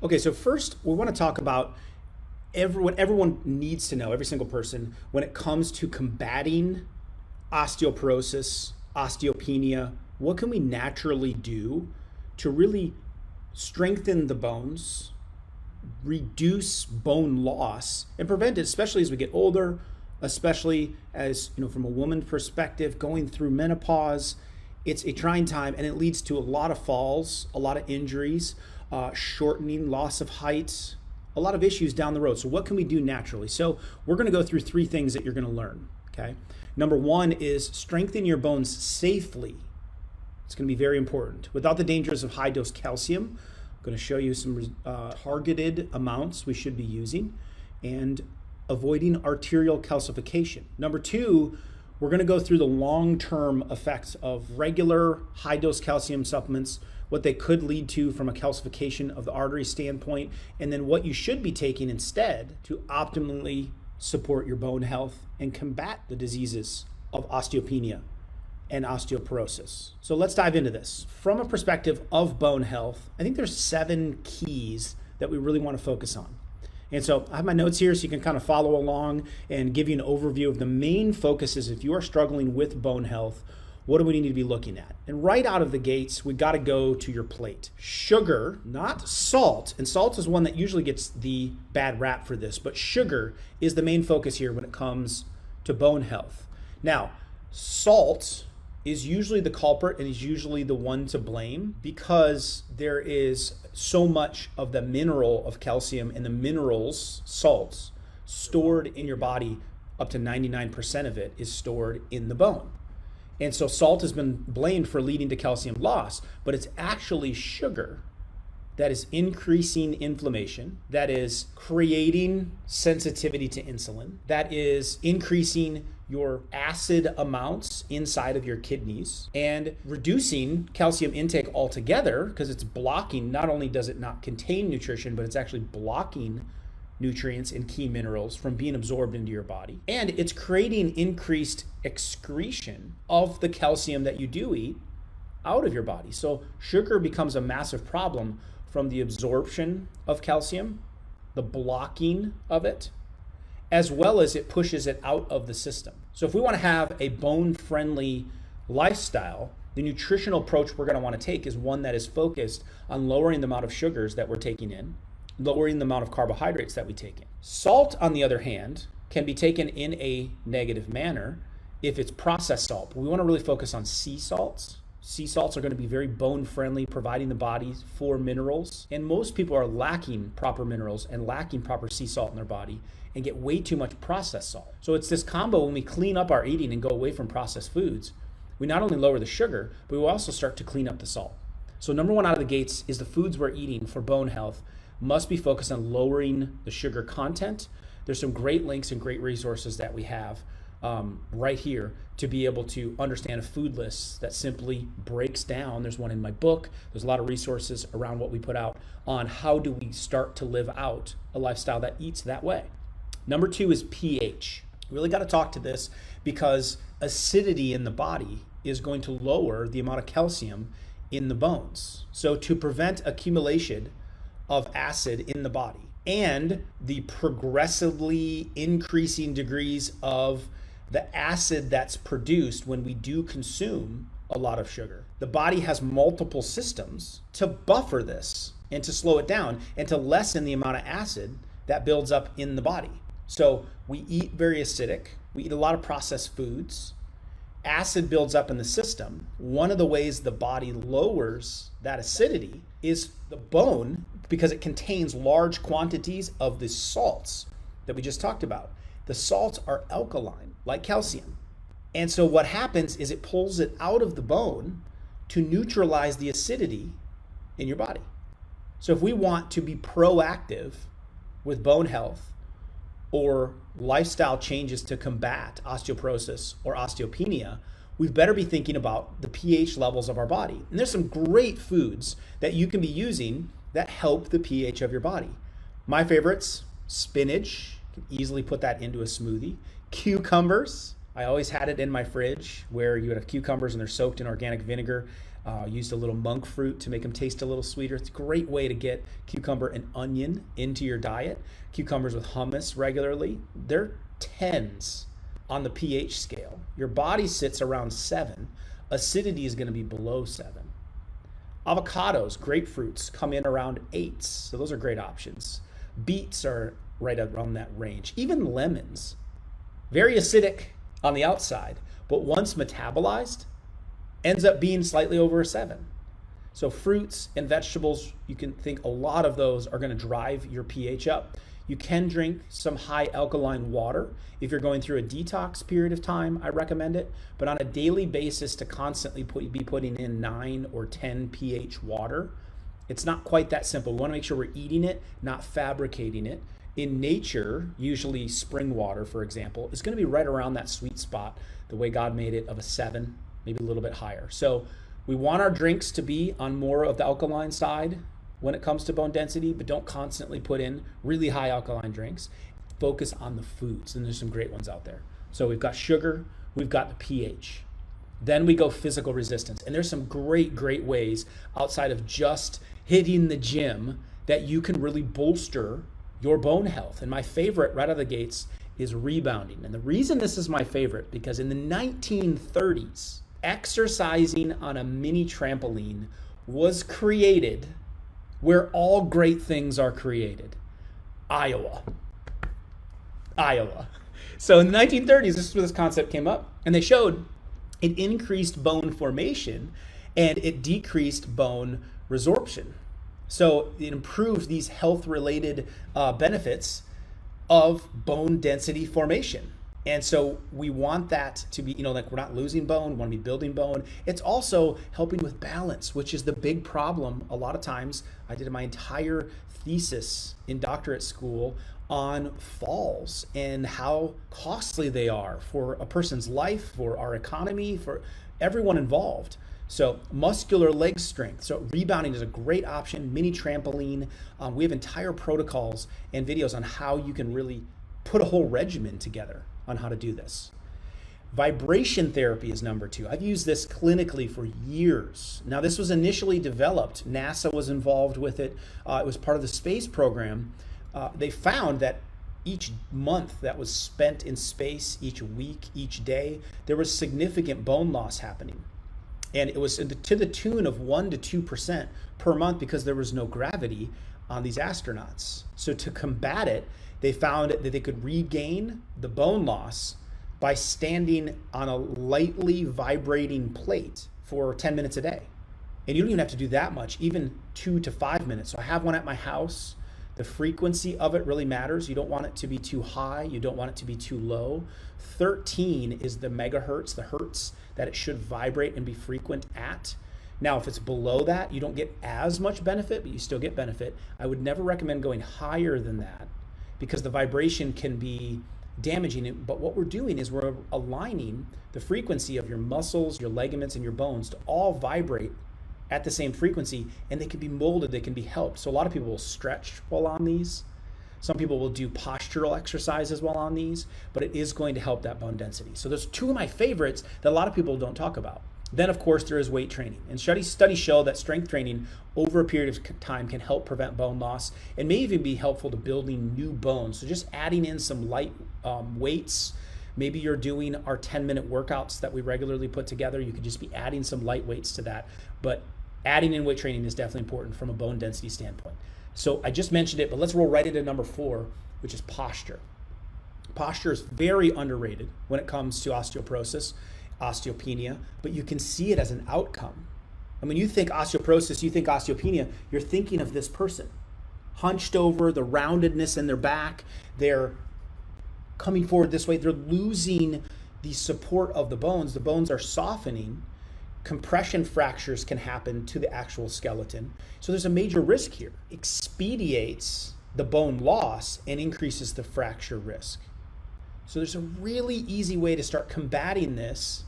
Okay, so first we want to talk about what everyone needs to know, every single person, when it comes to combating osteoporosis, osteopenia. What can we naturally do to really strengthen the bones, reduce bone loss, and prevent it, especially as we get older, especially as, from a woman's perspective, going through menopause. It's a trying time and it leads to a lot of falls, a lot of injuries, shortening, loss of height, a lot of issues down the road. So what can we do naturally? So we're going to go through three things that you're going to learn. Okay. Number one is strengthen your bones safely. It's going to be very important without the dangers of high dose calcium. I'm going to show you some targeted amounts we should be using and avoiding arterial calcification. Number two, we're going to go through the long-term effects of regular high-dose calcium supplements, what they could lead to from a calcification of the artery standpoint, and then what you should be taking instead to optimally support your bone health and combat the diseases of osteopenia and osteoporosis. So let's dive into this. From a perspective of bone health, I think there's 7 keys that we really want to focus on. And so I have my notes here so you can kind of follow along and give you an overview of the main focuses. If you are struggling with bone health, what do we need to be looking at? And right out of the gates, we got to go to your plate. Sugar, not salt, and salt is one that usually gets the bad rap for this, but sugar is the main focus here when it comes to bone health. Now, salt is usually the culprit and is usually the one to blame because there is so much of the mineral of calcium and the minerals, salts, stored in your body. Up to 99% of it is stored in the bone. And so salt has been blamed for leading to calcium loss, but it's actually sugar that is increasing inflammation, that is creating sensitivity to insulin, that is increasing your acid amounts inside of your kidneys and reducing calcium intake altogether because it's blocking, not only does it not contain nutrition, but it's actually blocking nutrients and key minerals from being absorbed into your body. And it's creating increased excretion of the calcium that you do eat out of your body. So sugar becomes a massive problem from the absorption of calcium, the blocking of it, as well as it pushes it out of the system. So if we want to have a bone-friendly lifestyle, the nutritional approach we're going to want to take is one that is focused on lowering the amount of sugars that we're taking in, lowering the amount of carbohydrates that we take in. Salt, on the other hand, can be taken in a negative manner if it's processed salt. But we want to really focus on sea salts. Sea salts are going to be very bone-friendly, providing the body for minerals. And most people are lacking proper minerals and lacking proper sea salt in their body and get way too much processed salt. So it's this combo when we clean up our eating and go away from processed foods, we not only lower the sugar, but we also start to clean up the salt. So number one out of the gates is the foods we're eating for bone health must be focused on lowering the sugar content. There's some great links and great resources that we have right here to be able to understand a food list that simply breaks down. There's one in my book. There's a lot of resources around what we put out on how do we start to live out a lifestyle that eats that way. Number 2 is pH. We really got to talk to this because acidity in the body is going to lower the amount of calcium in the bones. So to prevent accumulation of acid in the body and the progressively increasing degrees of the acid that's produced when we do consume a lot of sugar. The body has multiple systems to buffer this and to slow it down and to lessen the amount of acid that builds up in the body. So we eat very acidic, we eat a lot of processed foods, acid builds up in the system. One of the ways the body lowers that acidity is the bone, because it contains large quantities of the salts that we just talked about. The salts are alkaline, like calcium. And so what happens is it pulls it out of the bone to neutralize the acidity in your body. So if we want to be proactive with bone health or lifestyle changes to combat osteoporosis or osteopenia, we better be thinking about the pH levels of our body. And there's some great foods that you can be using that help the pH of your body. My favorites, spinach, you can easily put that into a smoothie. Cucumbers, I always had it in my fridge where you have cucumbers and they're soaked in organic vinegar. Used a little monk fruit to make them taste a little sweeter. It's a great way to get cucumber and onion into your diet. Cucumbers with hummus regularly, they're 10s on the pH scale. Your body sits around 7. Acidity is going to be below 7. Avocados, grapefruits come in around 8s. So those are great options. Beets are right around that range. Even lemons, very acidic on the outside, but once metabolized, ends up being slightly over a 7. So fruits and vegetables, you can think a lot of those are going to drive your pH up. You can drink some high alkaline water. If you're going through a detox period of time, I recommend it. But on a daily basis, to constantly be putting in 9 or 10 pH water, it's not quite that simple. We want to make sure we're eating it, not fabricating it. In nature, usually spring water, for example, is going to be right around that sweet spot, the way God made it, of a 7, maybe a little bit higher. So we want our drinks to be on more of the alkaline side when it comes to bone density, but don't constantly put in really high alkaline drinks. Focus on the foods, and there's some great ones out there. So we've got sugar, we've got the pH. Then we go physical resistance. And there's some great ways outside of just hitting the gym that you can really bolster your bone health. And my favorite right out of the gates is rebounding. And the reason this is my favorite, because in the 1930s, exercising on a mini trampoline was created where all great things are created. Iowa. So in the 1930s, this is where this concept came up, and they showed it increased bone formation and it decreased bone resorption. So it improved these health-related benefits of bone density formation. And so we want that to be, like we're not losing bone, we want to be building bone. It's also helping with balance, which is the big problem a lot of times. I did my entire thesis in doctorate school on falls and how costly they are for a person's life, for our economy, for everyone involved. So muscular leg strength. So rebounding is a great option. Mini trampoline. We have entire protocols and videos on how you can really put a whole regimen together on how to do this. Vibration therapy is number 2. I've used this clinically for years. Now, this was initially developed. NASA was involved with it. It was part of the space program. They found that each month that was spent in space, each week, each day, there was significant bone loss happening. And it was to the tune of 1 to 2% per month because there was no gravity on these astronauts. So to combat it, they found that they could regain the bone loss by standing on a lightly vibrating plate for 10 minutes a day. And you don't even have to do that much, even 2 to 5 minutes. So I have one at my house. The frequency of it really matters. You don't want it to be too high. You don't want it to be too low. 13 is the megahertz, the hertz that it should vibrate and be frequent at. Now, if it's below that, you don't get as much benefit, but you still get benefit. I would never recommend going higher than that because the vibration can be damaging. But what we're doing is we're aligning the frequency of your muscles, your ligaments, and your bones to all vibrate at the same frequency, and they can be molded, they can be helped. So a lot of people will stretch while on these. Some people will do postural exercises while on these, but it is going to help that bone density. So there's 2 of my favorites that a lot of people don't talk about. Then, of course, there is weight training. And studies show that strength training over a period of time can help prevent bone loss and may even be helpful to building new bones. So just adding in some light weights. Maybe you're doing our 10-minute workouts that we regularly put together. You could just be adding some light weights to that. But adding in weight training is definitely important from a bone density standpoint. So I just mentioned it, but let's roll right into number 4, which is posture. Posture is very underrated when it comes to osteoporosis, osteopenia, but you can see it as an outcome. And when you think osteoporosis, you think osteopenia, you're thinking of this person. Hunched over, the roundedness in their back, they're coming forward this way, they're losing the support of the bones are softening. Compression fractures can happen to the actual skeleton. So there's a major risk here. Expedites the bone loss and increases the fracture risk. So there's a really easy way to start combating this.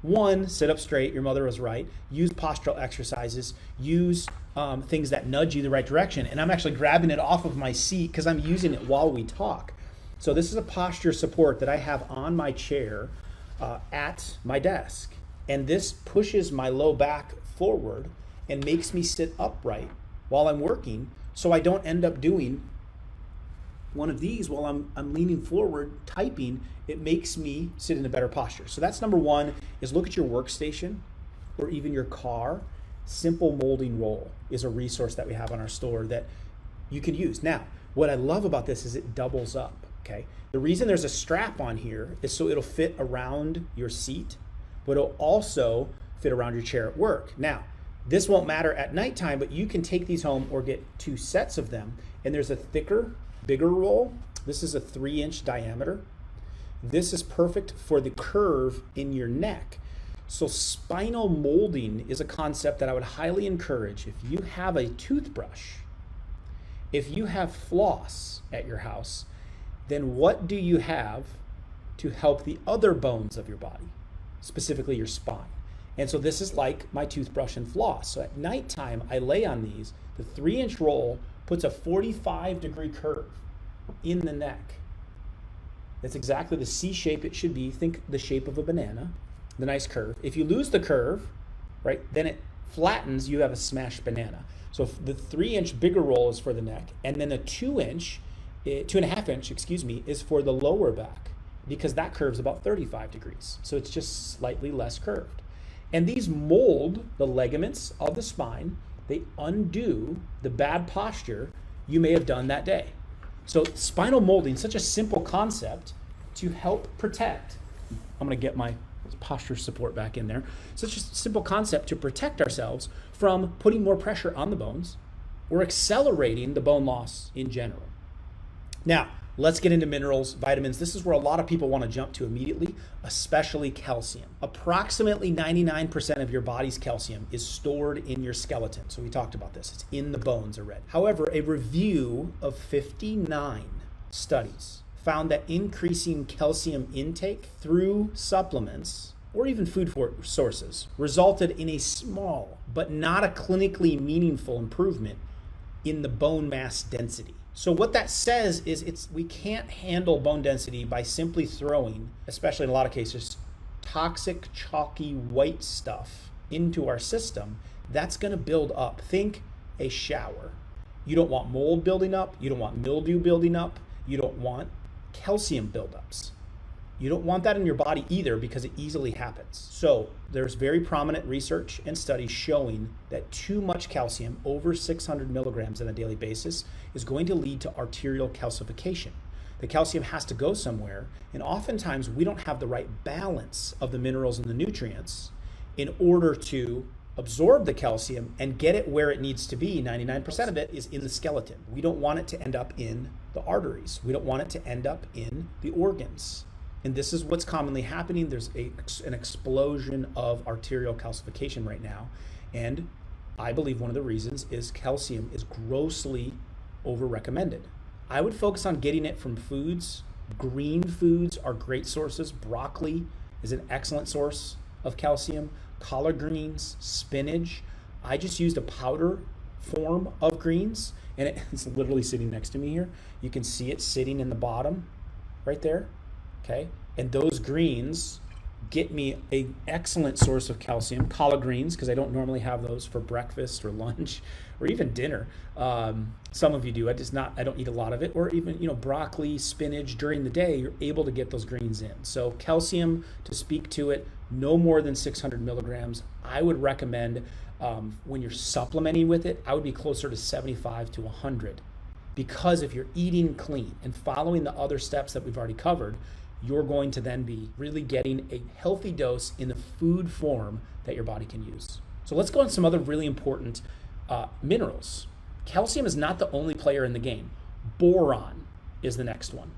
1, sit up straight, your mother was right. Use postural exercises. Use things that nudge you the right direction. And I'm actually grabbing it off of my seat because I'm using it while we talk. So this is a posture support that I have on my chair at my desk. And this pushes my low back forward and makes me sit upright while I'm working, so I don't end up doing one of these while I'm leaning forward typing. It makes me sit in a better posture. So that's number one, is look at your workstation or even your car. Simple molding roll is a resource that we have on our store that you can use. Now, what I love about this is it doubles up, okay? The reason there's a strap on here is so it'll fit around your seat, but it'll also fit around your chair at work. Now, this won't matter at nighttime, but you can take these home or get 2 sets of them. And there's a thicker, bigger roll. This is a 3-inch diameter. This is perfect for the curve in your neck. So spinal molding is a concept that I would highly encourage. If you have a toothbrush, if you have floss at your house, then what do you have to help the other bones of your body, specifically your spine? And so this is like my toothbrush and floss. So at nighttime, I lay on these. The 3-inch roll puts a 45-degree curve in the neck. That's exactly the C shape it should be. Think the shape of a banana, the nice curve. If you lose the curve, right, then it flattens, you have a smashed banana. So the 3-inch bigger roll is for the neck, and then the 2-inch, 2.5-inch, excuse me, is for the lower back, because that curve's about 35 degrees. So it's just slightly less curved. And these mold the ligaments of the spine. They undo the bad posture you may have done that day. So spinal molding, such a simple concept to help protect. I'm gonna get my posture support back in there. Such a simple concept to protect ourselves from putting more pressure on the bones or accelerating the bone loss in general. Now, let's get into minerals, vitamins. This is where a lot of people want to jump to immediately, especially calcium. Approximately 99% of your body's calcium is stored in your skeleton. So we talked about this. It's in the bones already. However, a review of 59 studies found that increasing calcium intake through supplements or even food sources resulted in a small but not a clinically meaningful improvement in the bone mass density. So what that says is we can't handle bone density by simply throwing, especially in a lot of cases, toxic, chalky, white stuff into our system. That's going to build up. Think a shower. You don't want mold building up. You don't want mildew building up. You don't want calcium buildups. You don't want that in your body either, because it easily happens. So there's very prominent research and studies showing that too much calcium, over 600 milligrams on a daily basis, is going to lead to arterial calcification. The calcium has to go somewhere, and oftentimes we don't have the right balance of the minerals and the nutrients in order to absorb the calcium and get it where it needs to be. 99% of it is in the skeleton. We don't want it to end up in the arteries. We don't want it to end up in the organs. And this is what's commonly happening. There's an explosion of arterial calcification right now. And I believe one of the reasons is calcium is grossly over-recommended. I would focus on getting it from foods. Green foods are great sources. Broccoli is an excellent source of calcium. Collard greens, spinach. I just used a powder form of greens, and it's literally sitting next to me here. You can see it sitting in the bottom right there. Okay, and those greens get me an excellent source of calcium. Collard greens, because I don't normally have those for breakfast or lunch or even dinner. Some of you do. I don't eat a lot of it. Or even broccoli, spinach during the day. You're able to get those greens in. So calcium, to speak to it, no more than 600 milligrams. I would recommend when you're supplementing with it, I would be closer to 75 to 100, because if you're eating clean and following the other steps that we've already covered, you're going to then be really getting a healthy dose in the food form that your body can use. So let's go on some other really important minerals. Calcium is not the only player in the game. Boron is the next one.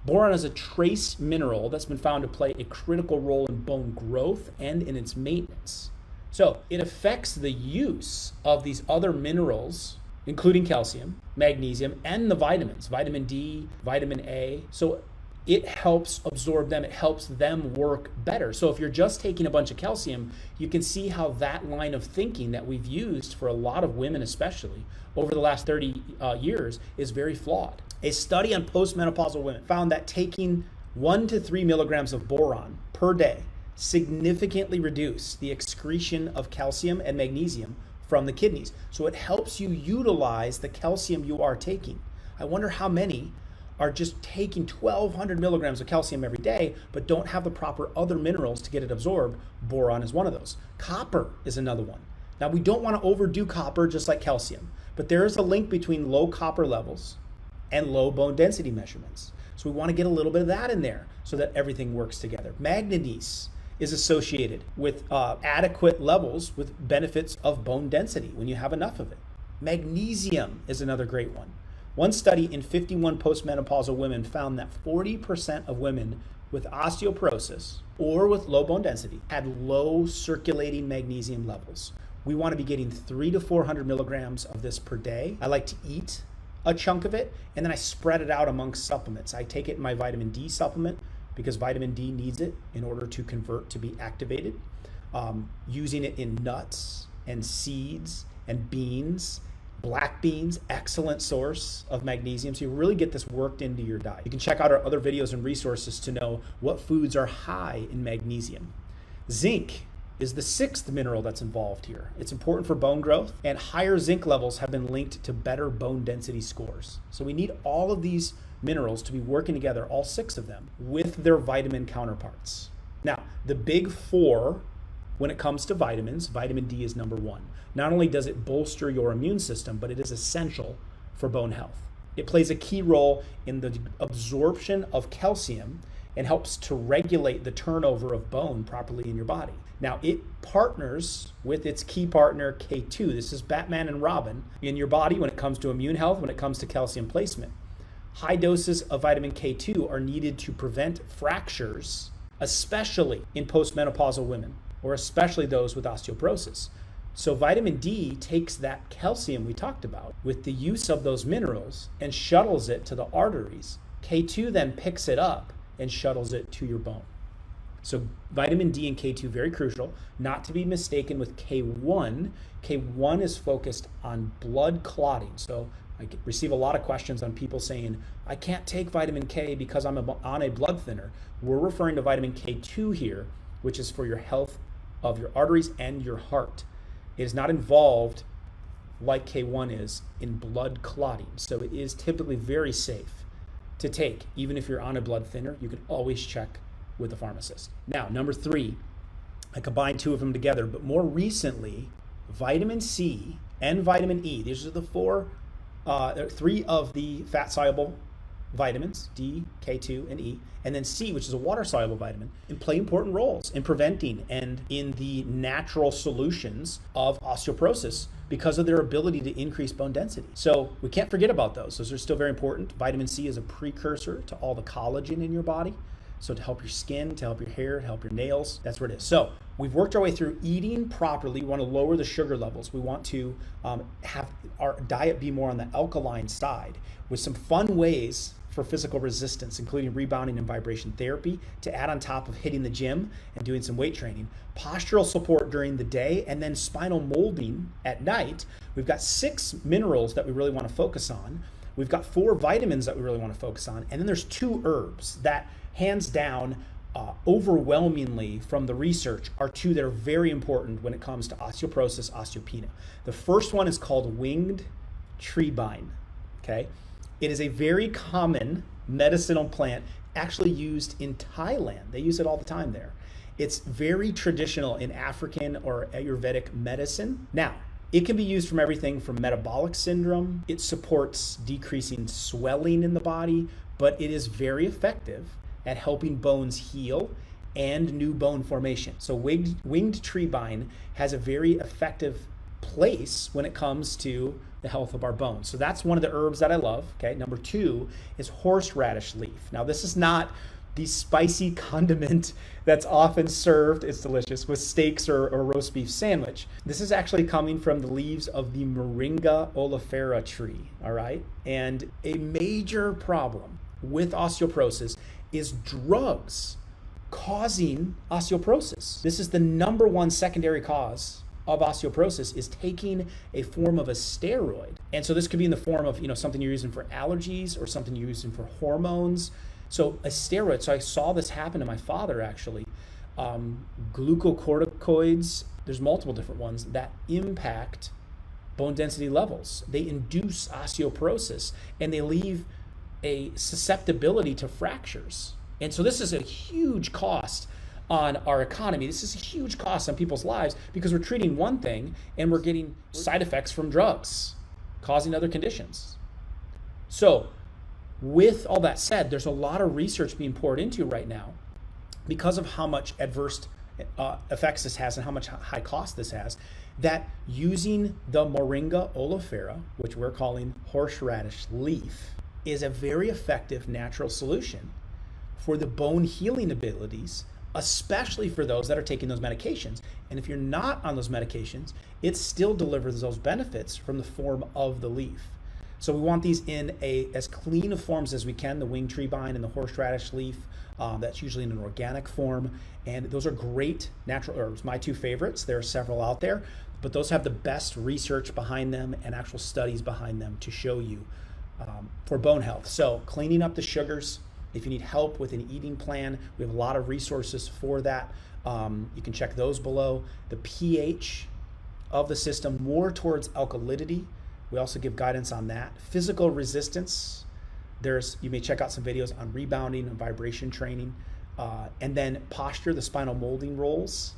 Boron is a trace mineral that's been found to play a critical role in bone growth and in its maintenance. So it affects the use of these other minerals, including calcium, magnesium, and the vitamins, vitamin D, vitamin A. So it helps absorb them. It helps them work better. So if you're just taking a bunch of calcium, you can see how that line of thinking that we've used for a lot of women, especially over the last 30 years, is very flawed. A study on postmenopausal women found that taking 1 to 3 milligrams of boron per day significantly reduce the excretion of calcium and magnesium from the kidneys. So it helps you utilize the calcium you are taking. I wonder how many are just taking 1,200 milligrams of calcium every day, but don't have the proper other minerals to get it absorbed. Boron is one of those. Copper is another one. Now, we don't want to overdo copper just like calcium, but there is a link between low copper levels and low bone density measurements. So we want to get a little bit of that in there so that everything works together. Manganese is associated with adequate levels with benefits of bone density when you have enough of it. Magnesium is another great one. One study in 51 postmenopausal women found that 40% of women with osteoporosis or with low bone density had low circulating magnesium levels. We want to be getting 300 to 400 milligrams of this per day. I like to eat a chunk of it, and then I spread it out amongst supplements. I take it in my vitamin D supplement because vitamin D needs it in order to convert to be activated. Using it in nuts and seeds and beans. Black beans, excellent source of magnesium. So you really get this worked into your diet. You can check out our other videos and resources to know what foods are high in magnesium. Zinc is the sixth mineral that's involved here. It's important for bone growth, and higher zinc levels have been linked to better bone density scores. So we need all of these minerals to be working together, all six of them, with their vitamin counterparts. Now, the big four when it comes to vitamins, vitamin D is number one. Not only does it bolster your immune system, but it is essential for bone health. It plays a key role in the absorption of calcium and helps to regulate the turnover of bone properly in your body. Now, it partners with its key partner, K2. This is Batman and Robin in your body when it comes to immune health, when it comes to calcium placement. High doses of vitamin K2 are needed to prevent fractures, especially in postmenopausal women, or especially those with osteoporosis. So vitamin D takes that calcium we talked about with the use of those minerals and shuttles it to the arteries. K2 then picks it up and shuttles it to your bone. So vitamin D and K2, very crucial, not to be mistaken with K1. K1 is focused on blood clotting. So I receive a lot of questions on people saying, I can't take vitamin K because I'm on a blood thinner. We're referring to vitamin K2 here, which is for your health of your arteries and your heart. It is not involved, like K1 is, in blood clotting. So it is typically very safe to take. Even if you're on a blood thinner, you can always check with a pharmacist. Now, number three, I combined two of them together, but more recently, vitamin C and vitamin E, these are the three of the fat-soluble vitamins, D, K2, and E, and then C, which is a water-soluble vitamin, and play important roles in preventing and in the natural solutions of osteoporosis because of their ability to increase bone density. So we can't forget about those. Those are still very important. Vitamin C is a precursor to all the collagen in your body. So to help your skin, to help your hair, to help your nails, that's where it is. So we've worked our way through eating properly. We want to lower the sugar levels. We want to have our diet be more on the alkaline side with some fun ways for physical resistance, including rebounding and vibration therapy to add on top of hitting the gym and doing some weight training, postural support during the day, and then spinal molding at night. We've got 6 minerals that we really want to focus on. We've got 4 vitamins that we really want to focus on. And then there's 2 herbs that hands down, overwhelmingly from the research, are 2 that are very important when it comes to osteoporosis, osteopenia. The first one is called winged treebine, okay? It is a very common medicinal plant actually used in Thailand. They use it all the time there. It's very traditional in African or Ayurvedic medicine. Now, it can be used from everything from metabolic syndrome. It supports decreasing swelling in the body, but it is very effective at helping bones heal and new bone formation. So winged treebine has a very effective place when it comes to the health of our bones. So that's one of the herbs that I love. Okay, number 2 is horseradish leaf. Now this is not the spicy condiment that's often served, it's delicious, with steaks or roast beef sandwich. This is actually coming from the leaves of the Moringa oleifera tree, all right? And a major problem with osteoporosis is drugs causing osteoporosis. This is the number 1 secondary cause of osteoporosis, is taking a form of a steroid. And so this could be in the form of, something you're using for allergies or something you're using for hormones. So a steroid, so I saw this happen to my father actually. Glucocorticoids, there's multiple different ones that impact bone density levels. They induce osteoporosis and they leave a susceptibility to fractures. And so this is a huge cost on our economy. This is a huge cost on people's lives because we're treating one thing and we're getting side effects from drugs, causing other conditions. So with all that said, there's a lot of research being poured into right now because of how much adverse effects this has and how much high cost this has, that using the Moringa oleifera, which we're calling horseradish leaf, is a very effective natural solution for the bone healing abilities, especially for those that are taking those medications. And if you're not on those medications, it still delivers those benefits from the form of the leaf. So we want these in as clean of forms as we can, the winged treebine and the horseradish leaf. That's usually in an organic form. And those are great natural herbs. My two favorites, there are several out there, but those have the best research behind them and actual studies behind them to show you for bone health. So cleaning up the sugars. If you need help with an eating plan, we have a lot of resources for that. You can check those below. The pH of the system, more towards alkalinity. We also give guidance on that. Physical resistance. You may check out some videos on rebounding and vibration training. And then posture, the spinal molding roles,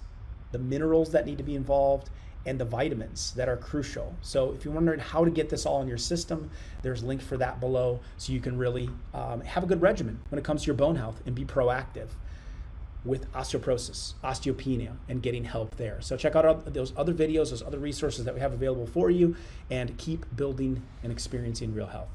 the minerals that need to be involved, and the vitamins that are crucial. So if you're wondering how to get this all in your system, there's a link for that below so you can really have a good regimen when it comes to your bone health and be proactive with osteoporosis, osteopenia, and getting help there. So check out those other videos, those other resources that we have available for you, and keep building and experiencing real health.